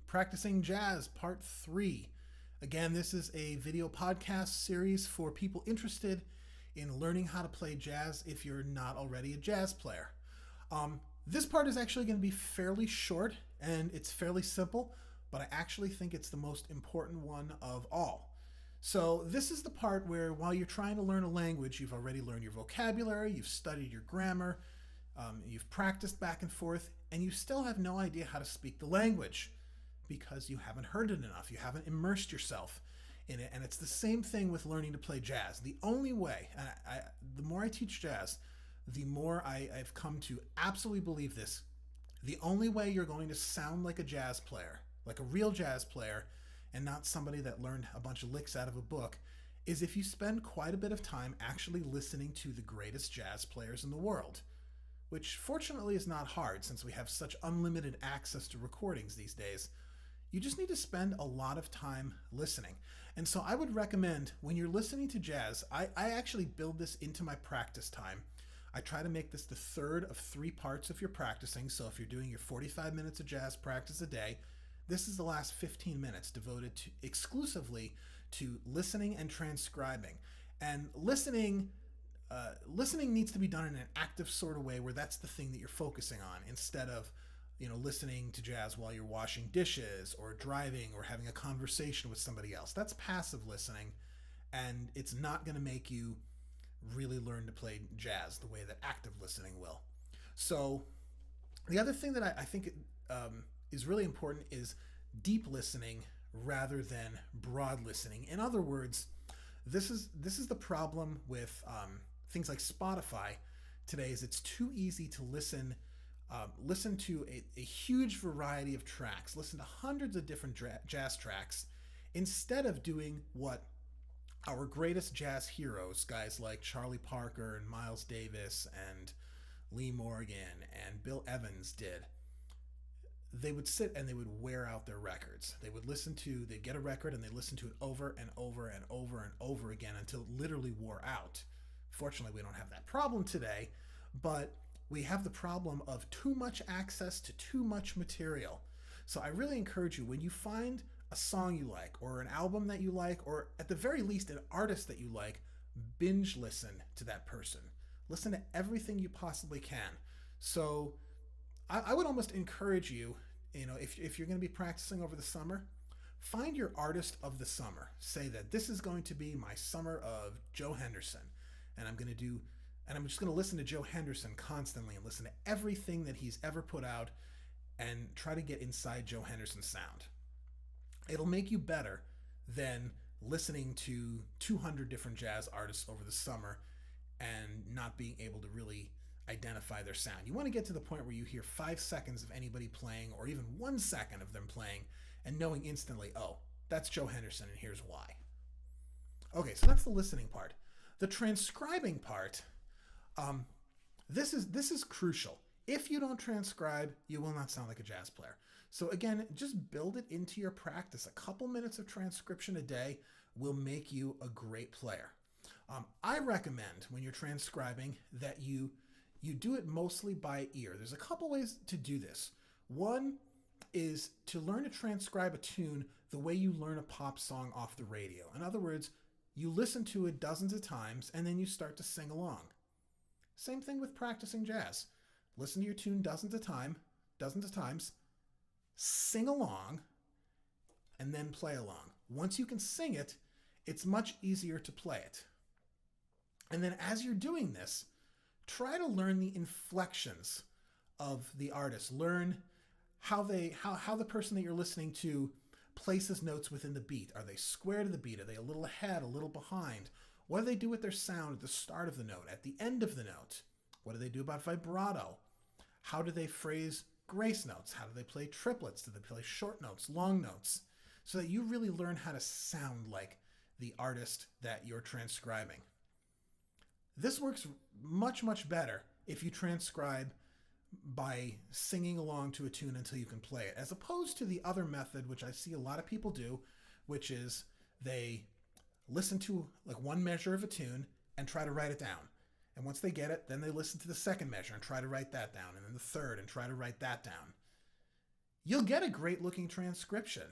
Practicing Jazz Part 3. Again, this is a video podcast series for people interested in learning how to play jazz if you're not already a jazz player. This part is actually going to be fairly short and it's fairly simple, but I actually think it's the most important one of all. So this is the part where while you're trying to learn a language, you've already learned your vocabulary, you've studied your grammar, you've practiced back and forth, and you still have no idea how to speak the language because you haven't heard it enough. You haven't immersed yourself in it. And it's the same thing with learning to play jazz. The only way, and the more I teach jazz, the more I've come to absolutely believe this, the only way you're going to sound like a jazz player, like a real jazz player, and not somebody that learned a bunch of licks out of a book, is if you spend quite a bit of time actually listening to the greatest jazz players in the world, which fortunately is not hard since we have such unlimited access to recordings these days. You just need to spend a lot of time listening. And so I would recommend when you're listening to jazz, I actually build this into my practice time. I try to make this the third of 3 parts if you're practicing. So if you're doing your 45 minutes of jazz practice a day, this is the last 15 minutes devoted exclusively to listening and transcribing. And listening needs to be done in an active sort of way where that's the thing that you're focusing on instead of listening to jazz while you're washing dishes or driving or having a conversation with somebody else. That's passive listening, and it's not going to make you really learn to play jazz the way that active listening will. So the other thing that I think is really important is deep listening rather than broad listening. In other words, this is the problem with things like Spotify today is it's too easy to listen to a huge variety of tracks, listen to hundreds of different jazz tracks, instead of doing what our greatest jazz heroes, guys like Charlie Parker and Miles Davis and Lee Morgan and Bill Evans did. They would sit and they would wear out their records. They'd get a record and they listen to it over and over and over and over again until it literally wore out. Fortunately, we don't have that problem today, but we have the problem of too much access to too much material. So I really encourage you, when you find a song you like or an album that you like, or at the very least an artist that you like, binge listen to that person. Listen to everything you possibly can. So I would almost encourage you, if you're going to be practicing over the summer, find your artist of the summer. Say that this is going to be my summer of Joe Henderson, and I'm just going to listen to Joe Henderson constantly and listen to everything that he's ever put out and try to get inside Joe Henderson's sound. It'll make you better than listening to 200 different jazz artists over the summer and not being able to really identify their sound. You want to get to the point where you hear 5 seconds of anybody playing or even 1 second of them playing and knowing instantly, oh, that's Joe Henderson and here's why. Okay, so that's the listening part. The transcribing part, this is crucial. If you don't transcribe, you will not sound like a jazz player. So again, just build it into your practice. A couple minutes of transcription a day will make you a great player. I recommend when you're transcribing that you do it mostly by ear. There's a couple ways to do this. One is to learn to transcribe a tune the way you learn a pop song off the radio. In other words, you listen to it dozens of times and then you start to sing along. Same thing with practicing jazz. Listen to your tune dozens of times, sing along, and then play along. Once you can sing it, it's much easier to play it. And then as you're doing this, try to learn the inflections of the artist. Learn how the person that you're listening to places notes within the beat. Are they square to the beat? Are they a little ahead, a little behind? What do they do with their sound at the start of the note, at the end of the note? What do they do about vibrato? How do they phrase grace notes? How do they play triplets? Do they play short notes, long notes? So that you really learn how to sound like the artist that you're transcribing. This works much, much better if you transcribe by singing along to a tune until you can play it, as opposed to the other method, which I see a lot of people do, which is they listen to like one measure of a tune and try to write it down. And once they get it, then they listen to the second measure and try to write that down, and then the third and try to write that down. you'll get a great looking transcription,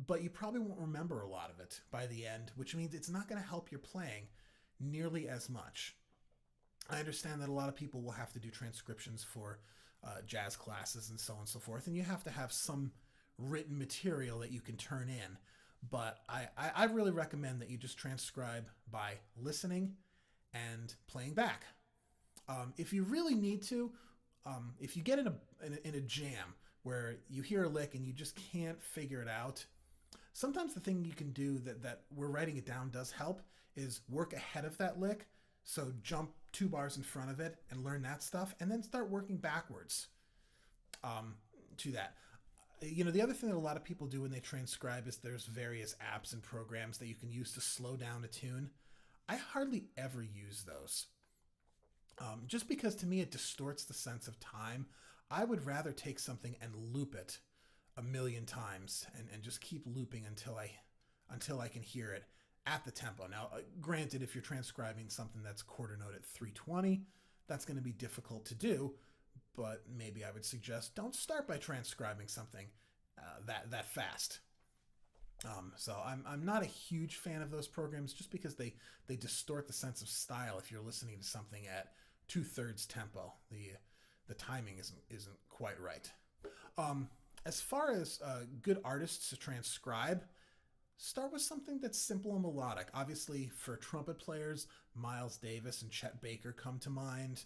but you probably won't remember a lot of it by the end, which means it's not going to help your playing nearly as much. I understand that a lot of people will have to do transcriptions for jazz classes and so on and so forth, and you have to have some written material that you can turn in. But I really recommend that you just transcribe by listening and playing back. If you really need to, if you get in a jam where you hear a lick and you just can't figure it out, sometimes the thing you can do that where writing it down does help is work ahead of that lick. So jump 2 bars in front of it and learn that stuff, and then start working backwards to that. The other thing that a lot of people do when they transcribe is there's various apps and programs that you can use to slow down a tune. I hardly ever use those. Just because to me it distorts the sense of time. I would rather take something and loop it a million times and just keep looping until I can hear it at the tempo. Now, granted, if you're transcribing something that's quarter note at 320, that's going to be difficult to do, but maybe I would suggest don't start by transcribing something that fast. So I'm not a huge fan of those programs just because they distort the sense of style if you're listening to something at 2/3 tempo. The timing isn't quite right. As far as good artists to transcribe, start with something that's simple and melodic. Obviously, for trumpet players, Miles Davis and Chet Baker come to mind.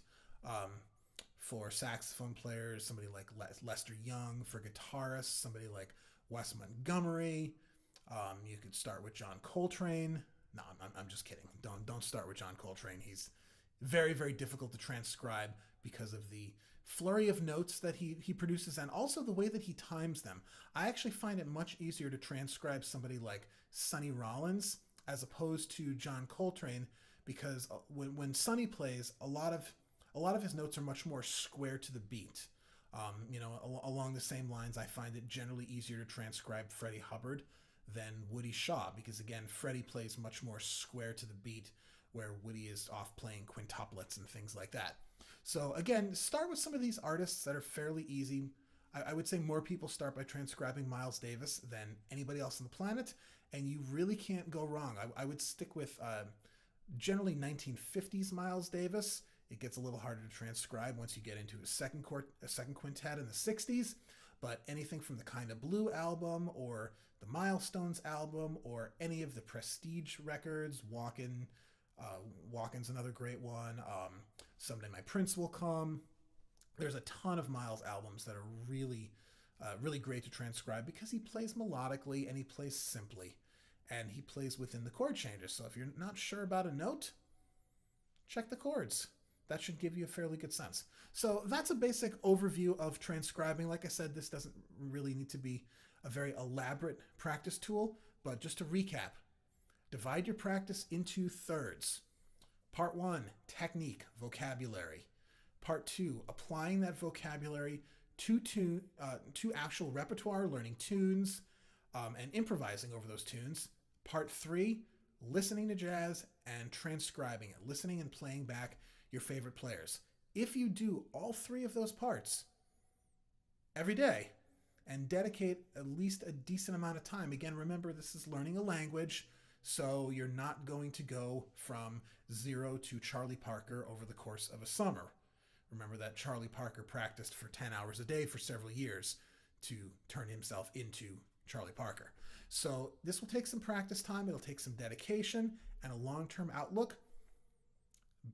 For saxophone players, somebody like Lester Young. For guitarists, somebody like Wes Montgomery. You could start with John Coltrane. No, I'm just kidding. Don't start with John Coltrane. He's very, very difficult to transcribe because of the flurry of notes that he produces and also the way that he times them. I actually find it much easier to transcribe somebody like Sonny Rollins as opposed to John Coltrane, because when Sonny plays, a lot of his notes are much more square to the beat. Along the same lines, I find it generally easier to transcribe Freddie Hubbard than Woody Shaw, because again, Freddie plays much more square to the beat, where Woody is off playing quintuplets and things like that. So again, start with some of these artists that are fairly easy. I would say more people start by transcribing Miles Davis than anybody else on the planet, and you really can't go wrong. I would stick with generally 1950s Miles Davis. It gets a little harder to transcribe once you get into a second quintet in the 60s, but anything from the Kinda Blue album or the Milestones album or any of the Prestige records, Walkin's another great one. Someday My Prince Will Come. There's a ton of Miles albums that are really, really great to transcribe because he plays melodically and he plays simply and he plays within the chord changes. So if you're not sure about a note, check the chords. That should give you a fairly good sense. So that's a basic overview of transcribing. Like I said, this doesn't really need to be a very elaborate practice tool, but just to recap, divide your practice into thirds. Part 1, technique, vocabulary. Part 2, applying that vocabulary to actual repertoire, learning tunes, and improvising over those tunes. Part 3, listening to jazz and transcribing it, listening and playing back your favorite players. If you do all 3 of those parts every day and dedicate at least a decent amount of time, again, remember this is learning a language, so you're not going to go from 0 to Charlie Parker over the course of a summer. Remember that Charlie Parker practiced for 10 hours a day for several years to turn himself into Charlie Parker. So this will take some practice time, it'll take some dedication and a long-term outlook,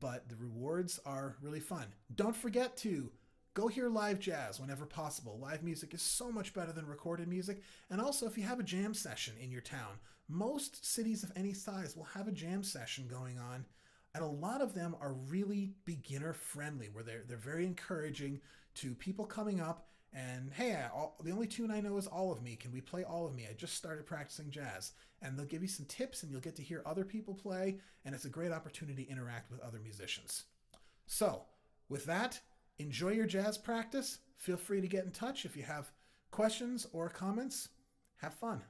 but the rewards are really fun. Don't forget to go hear live jazz whenever possible. Live music is so much better than recorded music. And also, if you have a jam session in your town, most cities of any size will have a jam session going on, and a lot of them are really beginner friendly, where they're very encouraging to people coming up and, hey, the only tune I know is All of Me. Can we play All of Me? I just started practicing jazz. And they'll give you some tips and you'll get to hear other people play, and it's a great opportunity to interact with other musicians. So with that, enjoy your jazz practice. Feel free to get in touch if you have questions or comments. Have fun.